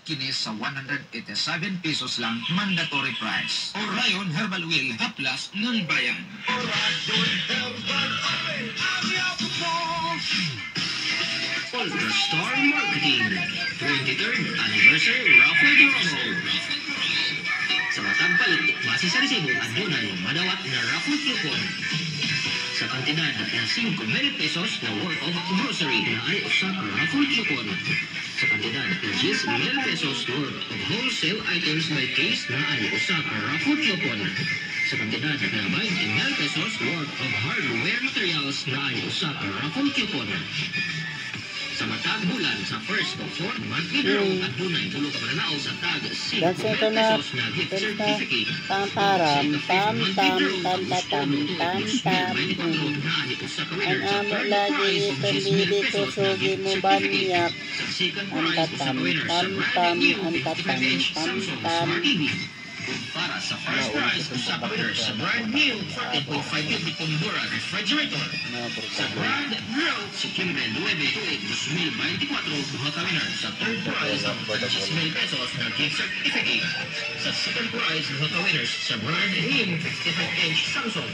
kini sa 187 pesos lang mandatory price. Orion Herbal Oil Haplas ng Bayan. All-Star Marketing 23rd Anniversary Raffle Draw. Sa matang palit, base sa resibo at dunay madawat na raffle coupon. Sa kantidad na 5,000 pesos na worth of grocery na ay usa ka raffle coupon. Sa kantidad na 10,000 pesos worth of wholesale items by case na ay usa ka raffle coupon. Sa kantidad na 20,000 pesos worth of hardware materials na ay usa ka raffle coupon. Sa matag bulan sa first to fourth monthly draw at dunay tulo ka mananao sa tag 5 pesos na gift certificate. Tamparam, tam tam tam tam tam tam. Ang amo lagi pemili ko sugi mo banyak. Antatam tam tam antatam tam tam. Para sa first prize sa winner sa brand new 30.5 Pondora refrigerator. Sa brand new si Kimben 9/2024 buha ka winner sa third prize ng 10,000 pesos na gift certificate. Sa second prize buha ka winners sa brand new 55-inch Samsung